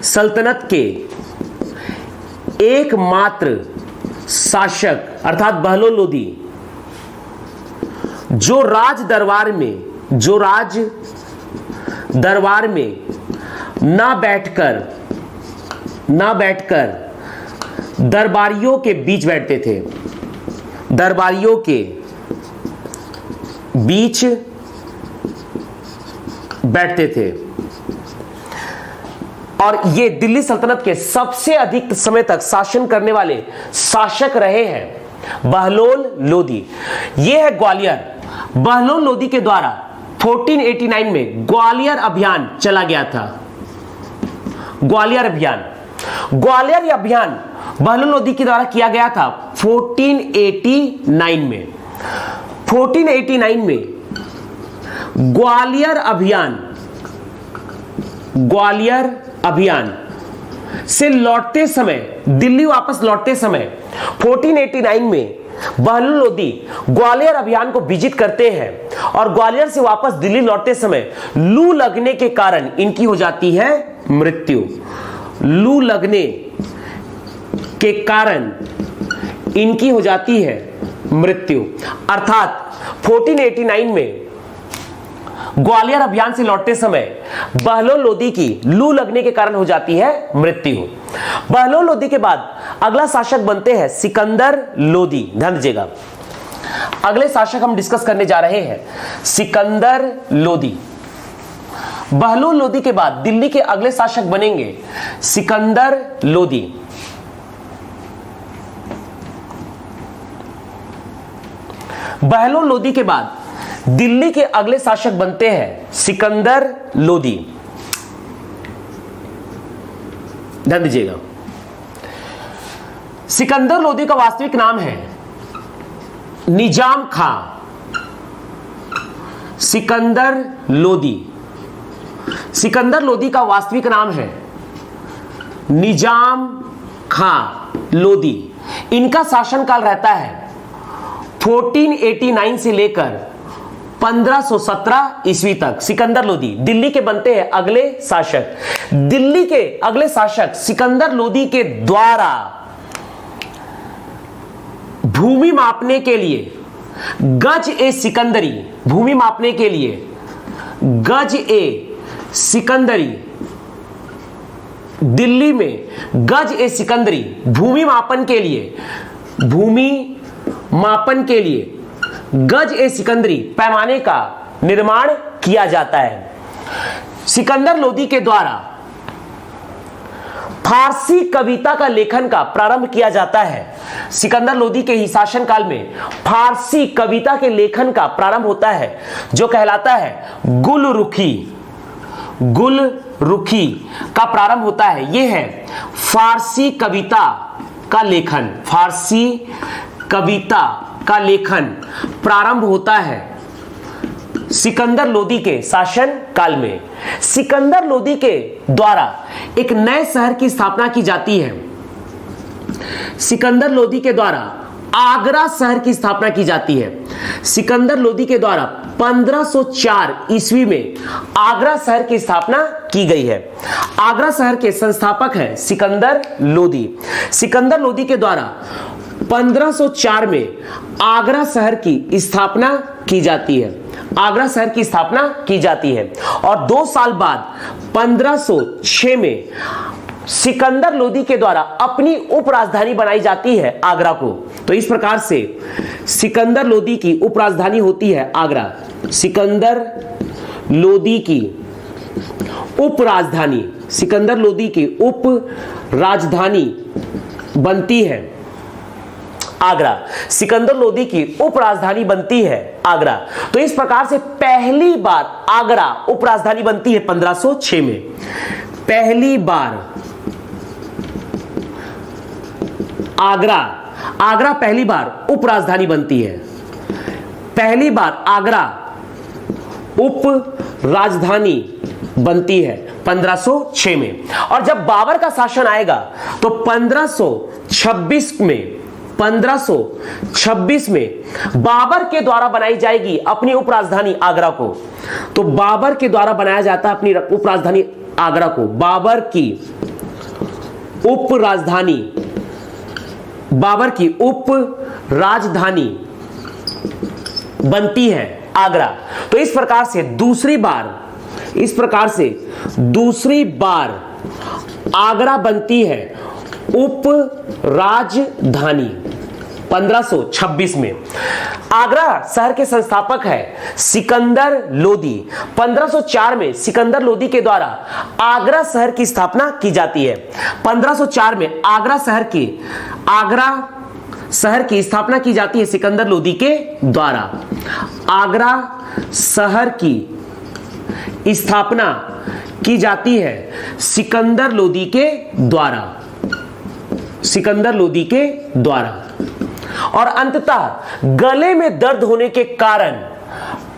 सल्तनत के एकमात्र शासक अर्थात बहलोल लोदी, जो राज दरबार में, जो राज दरबार में ना बैठकर दरबारियों के बीच बैठते थे, दरबारियों के बीच बैठते थे। और ये दिल्ली सल्तनत के सबसे अधिक समय तक शासन करने वाले शासक रहे हैं बहलोल लोदी। ये है ग्वालियर। बहलोल लोदी के द्वारा 1489 में ग्वालियर अभियान चला गया था। ग्वालियर अभियान, ग्वालियर अभियान बहलोल लोदी के द्वारा किया गया था 1489 में। 1489 में ग्वालियर अभियान, ग्वालियर अभियान से लौटते समय, दिल्ली वापस लौटते समय 1489 में बहलोल लोदी ग्वालियर अभियान को विजिट करते हैं और ग्वालियर से वापस दिल्ली लौटते समय लू लगने के कारण इनकी हो जाती है मृत्यु। लू लगने के कारण इनकी हो जाती है मृत्यु। अर्थात 1489 में ग्वालियर अभियान से लौटते समय बहलोल लोदी की लू लगने के कारण हो जाती है मृत्यु। बहलोल लोदी के बाद अगला शासक बनते हैं सिकंदर लोदी। ध्यान दीजिएगा, अगले शासक हम डिस्कस करने जा रहे हैं सिकंदर लोदी। बहलोल लोदी के बाद दिल्ली के अगले शासक बनेंगे सिकंदर लोदी। बहलोल लोदी के बाद दिल्ली के अगले शासक बनते हैं सिकंदर लोदी। ध्यान दीजिएगा, सिकंदर लोदी का वास्तविक नाम है निजाम खां। सिकंदर लोदी, सिकंदर लोदी का वास्तविक नाम है निजाम खां लोदी। इनका शासनकाल रहता है 1489 से लेकर 1517 ईस्वी तक। सिकंदर लोदी दिल्ली के बनते हैं अगले शासक। दिल्ली के अगले शासक सिकंदर लोदी के द्वारा भूमि मापने के लिए गज ए सिकंदरी, भूमि मापने के लिए गज ए सिकंदरी, दिल्ली में गज ए सिकंदरी भूमि मापन के लिए, भूमि मापन के लिए गज ए सिकंदरी पैमाने का निर्माण किया जाता है। सिकंदर लोदी के द्वारा फारसी कविता का लेखन का प्रारंभ किया जाता है। सिकंदर लोदी के ही शासनकाल में फारसी कविता के लेखन का प्रारंभ होता है जो कहलाता है गुल रुखी। गुल रुखी का प्रारंभ होता है। यह है फारसी कविता का लेखन। फारसी कविता का लेखन प्रारंभ होता है सिकंदर लोदी के शासन काल में। सिकंदर लोदी के द्वारा एक नए शहर की स्थापना की जाती है। सिकंदर लोदी के द्वारा आगरा शहर की स्थापना की जाती है। सिकंदर लोदी के द्वारा 1504 ईस्वी में आगरा शहर की स्थापना की गई है। आगरा शहर के संस्थापक हैं सिकंदर लोदी। सिकंदर लोदी के द्वारा 1504 में आगरा शहर की स्थापना की जाती है। आगरा शहर की स्थापना की जाती है और 2 साल बाद 1506 में सिकंदर लोदी के द्वारा अपनी उप राजधानी बनाई जाती है आगरा को। तो इस प्रकार से सिकंदर लोदी की उप राजधानी होती है आगरा। सिकंदर लोदी की उप राजधानी, सिकंदर लोदी की उप राजधानी बनती है आगरा। सिकंदर लोदी की उप राजधानी बनती है आगरा। तो इस प्रकार से पहली बार आगरा उप राजधानी बनती है 1506 में। पहली बार आगरा पहली बार उप राजधानी बनती है। पहली बार आगरा उप राजधानी बनती है 1506 में। और जब बाबर का शासन आएगा तो 1526 में बाबर के द्वारा बनाई जाएगी अपनी उप राजधानी आगरा को। तो बाबर के द्वारा बनाया जाता है अपनी उप राजधानी आगरा को। बाबर की उप राजधानी, बाबर की उप राजधानी बनती है आगरा। तो इस प्रकार से दूसरी बार आगरा बनती है उप राजधानी 1526 में। आगरा शहर के संस्थापक है सिकंदर लोदी। 1504 में सिकंदर लोदी के द्वारा आगरा शहर की स्थापना की जाती है। 1504 में आगरा शहर की स्थापना की जाती है सिकंदर लोदी के द्वारा। आगरा शहर की स्थापना की जाती है सिकंदर लोदी के द्वारा। सिकंदर लोदी के द्वारा। और अंततः गले में दर्द होने के कारण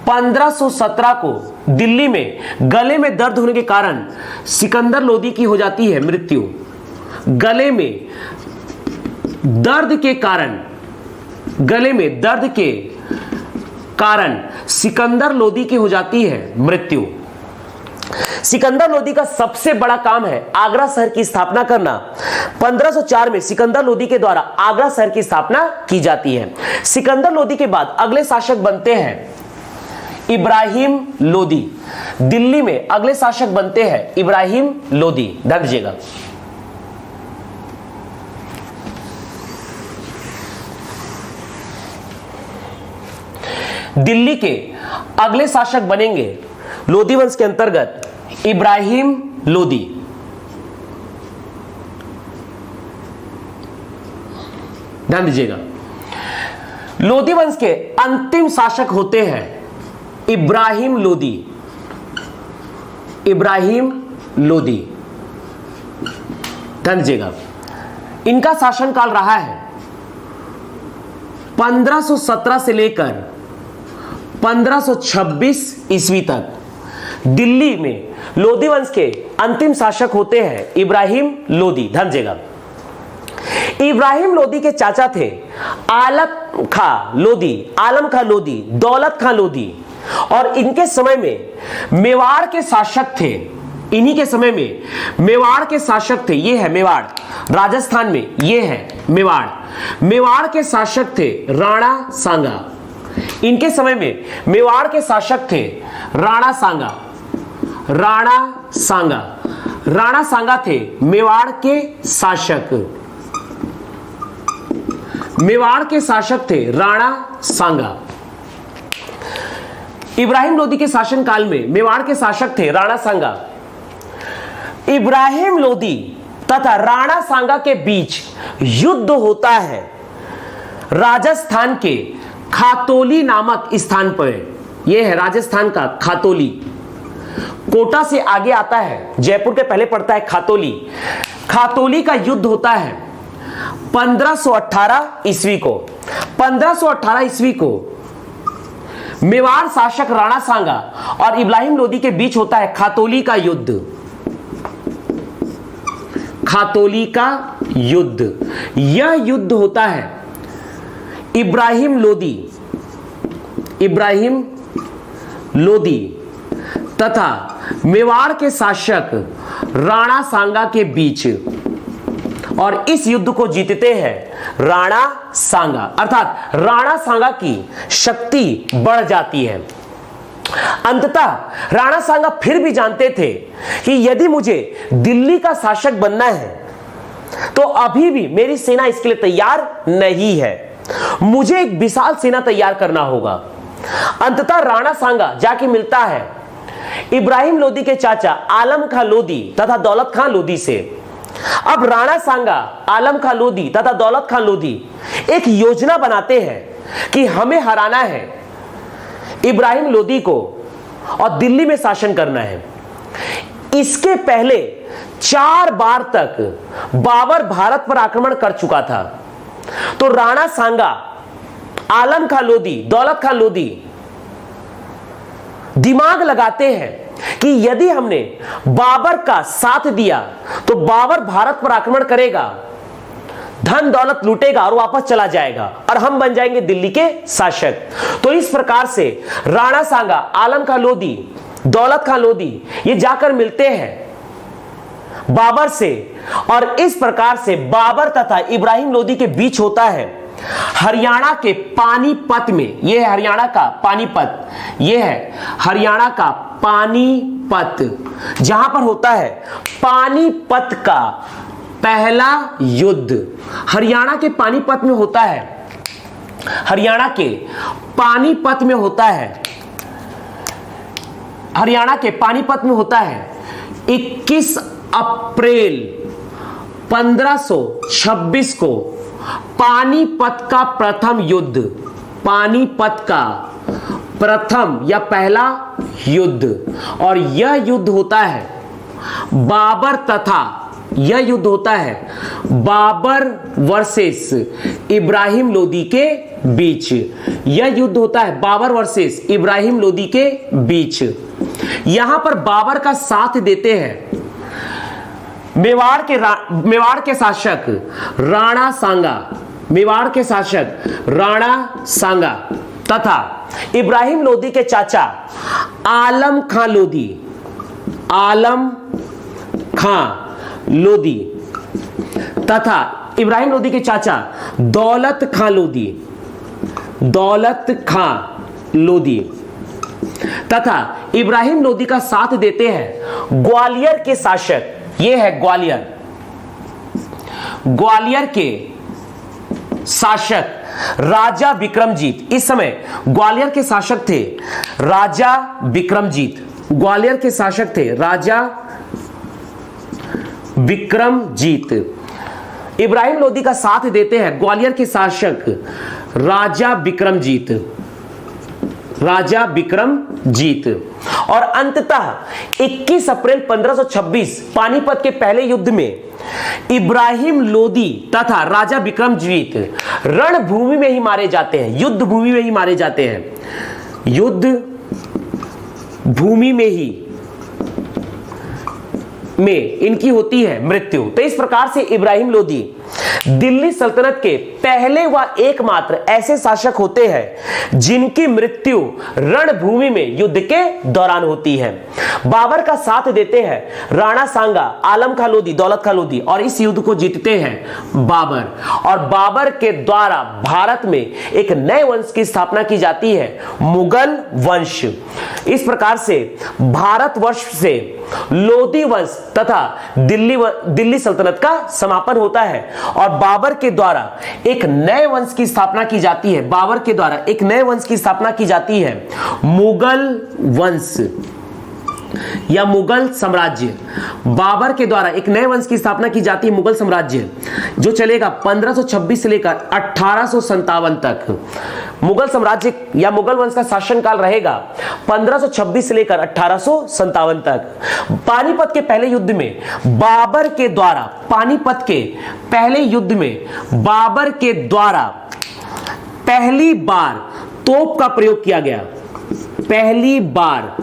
1517 को दिल्ली में गले में दर्द होने के कारण सिकंदर लोदी की हो जाती है मृत्यु। गले में दर्द के कारण सिकंदर लोदी की हो जाती है मृत्यु। सिकंदर लोदी का सबसे बड़ा काम है आगरा शहर की स्थापना करना। 1504 में सिकंदर लोदी के द्वारा आगरा शहर की स्थापना की जाती है। सिकंदर लोदी के बाद अगले शासक बनते हैं इब्राहिम लोदी। दिल्ली में अगले शासक बनते हैं इब्राहिम लोदी। ध्यान दीजिएगा। दिल्ली के अगले शासक बनेंगे लोदी वंश के अंतर्गत इब्राहिम लोदी। ध्यान दीजिएगा। लोदी वंश के अंतिम शासक होते हैं इब्राहिम लोदी। इब्राहिम लोदी। ध्यान दीजिएगा। इनका शासनकाल रहा है 1517 से लेकर 1526 ईस्वी तक। दिल्ली में लोदी वंश के अंतिम शासक होते हैं इब्राहिम लोदी। ध्यान दीजिएगा। इब्राहिम लोदी के चाचा थे आलम खां लोदी, दौलत खां लोदी, और इनके समय में मेवाड़ के शासक थे। इन्हीं के समय में मेवाड़ के शासक थे। ये है मेवाड़, राजस्थान में ये है मेवाड़। मेवाड़ के शासक थे राणा सांगा। इनके समय में मेवाड़ के शासक थे राणा सांगा। राणा सांगा थे मेवाड़ के शासक। मेवाड़ के शासक थे राणा सांगा। इब्राहिम लोदी के शासनकाल में मेवाड़ के शासक थे राणा सांगा। इब्राहिम लोदी तथा राणा सांगा के बीच युद्ध होता है राजस्थान के खातोली नामक स्थान पर। यह है राजस्थान का खातोली। कोटा से आगे आता है, जयपुर के पहले पड़ता है खातोली। खातोली का युद्ध होता है 1518 ईस्वी को। 1518 ईस्वी को मेवाड़ शासक राणा सांगा और इब्राहिम लोदी के बीच होता है खातोली का युद्ध। खातोली का युद्ध। यह युद्ध होता है इब्राहिम लोदी तथा मेवाड़ के शासक राणा सांगा के बीच, और इस युद्ध को जीतते हैं राणा सांगा, अर्थात राणा सांगा की शक्ति बढ़ जाती है। अंततः राणा सांगा फिर भी जानते थे कि यदि मुझे दिल्ली का शासक बनना है तो अभी भी मेरी सेना इसके लिए तैयार नहीं है। मुझे एक विशाल सेना तैयार करना होगा। अंततः राणा सांगा जाके मिलता है इब्राहिम लोदी के चाचा आलम खां लोदी तथा दौलत खां लोदी से। अब राणा सांगा, आलम खां लोदी तथा दौलत खां लोदी एक योजना बनाते हैं कि हमें हराना है इब्राहिम लोदी को और दिल्ली में शासन करना है। इसके पहले 4 बार तक बाबर भारत पर आक्रमण कर चुका था। तो राणा सांगा, आलम खां लोदी, दौलत खां लोदी दिमाग लगाते हैं कि यदि हमने बाबर का साथ दिया तो बाबर भारत पर आक्रमण करेगा, धन दौलत लूटेगा और वापस चला जाएगा और हम बन जाएंगे दिल्ली के शासक। तो इस प्रकार से राणा सांगा, आलम खां लोदी, दौलत खां लोदी ये जाकर मिलते हैं बाबर से, और इस प्रकार से बाबर तथा इब्राहिम लोदी के बीच होता है हरियाणा के पानीपत में। यह है हरियाणा का पानीपत। यह है हरियाणा का पानीपत, जहां पर होता है पानीपत का पहला युद्ध। हरियाणा के पानीपत में होता है, हरियाणा के पानीपत में होता है, हरियाणा के पानीपत में होता है 21 अप्रैल 1526 को पानीपत का प्रथम युद्ध। पानीपत का प्रथम या पहला युद्ध। और यह युद्ध होता है बाबर तथा यह युद्ध होता है बाबर वर्सेस इब्राहिम लोदी के बीच। यह युद्ध होता है बाबर वर्सेस इब्राहिम लोदी के बीच। यहां पर बाबर का साथ देते हैं मेवाड़ के शासक राणा सांगा, मेवाड़ के शासक राणा सांगा तथा इब्राहिम लोदी के चाचा आलम खां लोदी, आलम खां लोदी तथा इब्राहिम लोदी के चाचा दौलत खां लोदी, दौलत खां लोदी तथा इब्राहिम लोदी का साथ देते हैं ग्वालियर के शासक, ये है ग्वालियर, ग्वालियर के शासक राजा विक्रमजीत। इस समय ग्वालियर के शासक थे राजा विक्रमजीत, ग्वालियर के शासक थे राजा विक्रमजीत। इब्राहिम लोदी का साथ देते हैं ग्वालियर के शासक राजा विक्रमजीत, राजा विक्रमजीत। और अंततः 21 अप्रैल 1526 पानीपत के पहले युद्ध में इब्राहिम लोदी तथा राजा विक्रमजीत रणभूमि में ही मारे जाते हैं, युद्ध भूमि में ही मारे जाते हैं, युद्ध भूमि में ही में इनकी होती है मृत्यु। तो इस प्रकार से इब्राहिम लोदी दिल्ली सल्तनत के पहले व एकमात्र ऐसे शासक होते हैं जिनकी मृत्यु रणभूमि में युद्ध के दौरान होती है। बाबर का साथ देते हैं राणा सांगा, आलम खां लोदी, दौलत खां लोदी और इस युद्ध को जीतते हैं बाबर। और बाबर के द्वारा भारत में एक नए वंश की स्थापना की जाती है, मुगल वंश। इस प्रकार से भारतवर्ष से लोदी वंश तथा दिल्ली सल्तनत का समापन होता है और बाबर के द्वारा एक नए वंश की स्थापना की जाती है, बाबर के द्वारा एक नए वंश की स्थापना की जाती है, मुगल वंश या मुगल साम्राज्य। बाबर के द्वारा एक नए वंश की स्थापना की जाती है, मुगल साम्राज्य, जो चलेगा 1526 से लेकर 1857 तक। मुगल साम्राज्य या मुगल वंश का शासनकाल रहेगा 1526 से लेकर 1857 तक। पानीपत के पहले युद्ध में बाबर के द्वारा, पानीपत के पहले युद्ध में बाबर के द्वारा पहली बार तोप का प्रयोग किया गया, पहली बार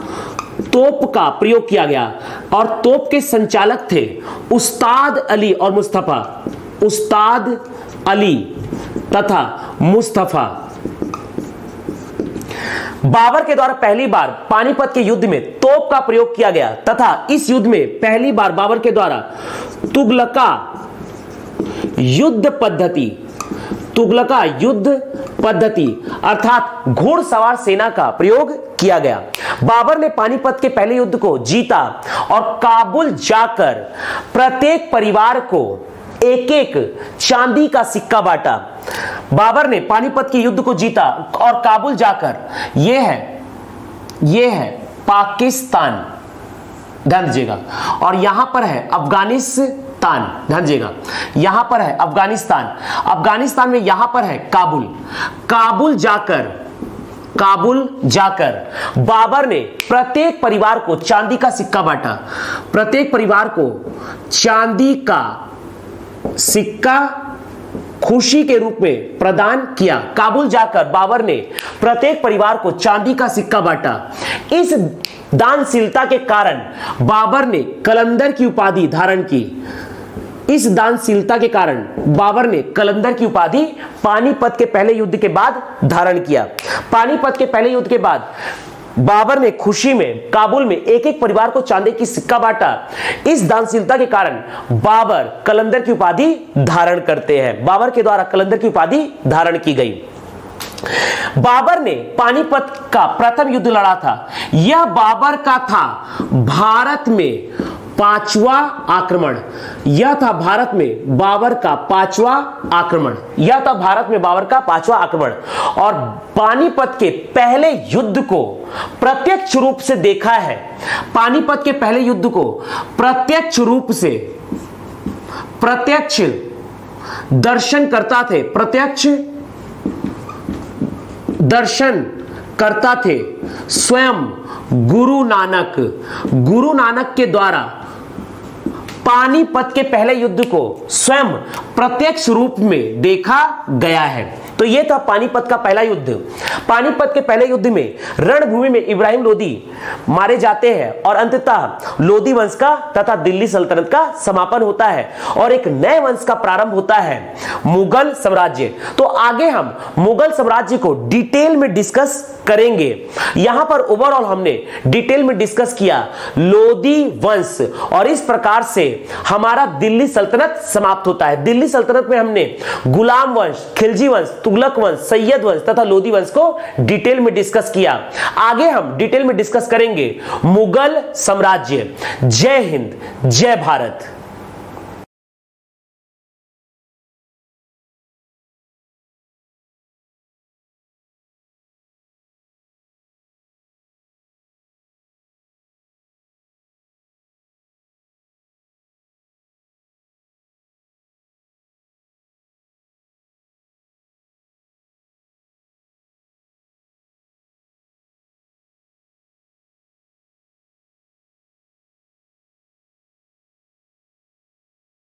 तोप का प्रयोग किया गया और तोप के संचालक थे उस्ताद अली और मुस्तफा, उस्ताद अली तथा मुस्तफा। बाबर के द्वारा पहली बार पानीपत के युद्ध में तोप का प्रयोग किया गया तथा इस युद्ध में पहली बार बाबर के द्वारा तुगलका युद्ध पद्धति, तुगलका युद्ध पद्धति अर्थात घुड़सवार सेना का प्रयोग किया गया। बाबर ने पानीपत के पहले युद्ध को जीता और काबुल जाकर प्रत्येक परिवार को एक एक चांदी का सिक्का बांटा। बाबर ने पानीपत के युद्ध को जीता और काबुल जाकर, यह है पाकिस्तान, ध्यान दीजिएगा, और यहां पर है अफगानिस्तान, ध्यान दीजिएगा, यहां पर है अफगानिस्तान, अफगानिस्तान में यहां पर है काबुल। काबुल जाकर बाबर ने प्रत्येक परिवार को चांदी का सिक्का बांटा, प्रत्येक परिवार को चांदी का सिक्का खुशी के रूप में प्रदान किया। काबुल जाकर बाबर ने प्रत्येक परिवार को चांदी का सिक्का बांटा। इस दानशीलता के कारण बाबर ने कलंदर की उपाधि धारण की। इस दानशीलता के कारण बाबर ने कलंदर की उपाधि पानीपत के पहले युद्ध के बाद धारण किया। पानीपत के पहले युद्ध के बाद बाबर ने खुशी में काबुल में एक एक परिवार को चांदी की सिक्का बांटा। इस दानशीलता के कारण बाबर कलंदर की उपाधि धारण करते हैं। बाबर के द्वारा कलंदर की उपाधि धारण की गई। बाबर ने पानीपत का प्रथम युद्ध लड़ा था। यह बाबर का था भारत में पांचवा आक्रमण। यह था भारत में बाबर का पांचवा आक्रमण। यह था भारत में बाबर का पांचवा आक्रमण। और पानीपत के पहले युद्ध को प्रत्यक्ष रूप से देखा है। पानीपत के पहले युद्ध को प्रत्यक्ष रूप से प्रत्यक्ष दर्शन करता थे, प्रत्यक्ष दर्शन करता थे स्वयं गुरु नानक के द्वारा पानीपत के पहले युद्ध को स्वयं प्रत्यक्ष रूप में देखा गया है। तो यह था पानीपत का पहला युद्ध। पानीपत के पहले युद्ध में रणभूमि में इब्राहिम लोदी मारे जाते हैं और अंततः लोदी वंश का तथा दिल्ली सल्तनत का समापन होता है और एक नए वंश का प्रारंभ होता है, मुगल साम्राज्य। तो आगे हम मुगल साम्राज्य को डिटेल में डिस्कस करेंगे। यहां पर ओवरऑल हमने डिटेल में डिस्कस किया लोदी वंश और इस प्रकार से हमारा दिल्ली सल्तनत समाप्त होता है। दिल्ली सल्तनत में हमने गुलाम वंश, खिलजी वंश, तुगलक वंश, सैयद वंश तथा लोदी वंश को डिटेल में डिस्कस किया। आगे हम डिटेल में डिस्कस करेंगे मुगल साम्राज्य। जय हिंद, जय भारत।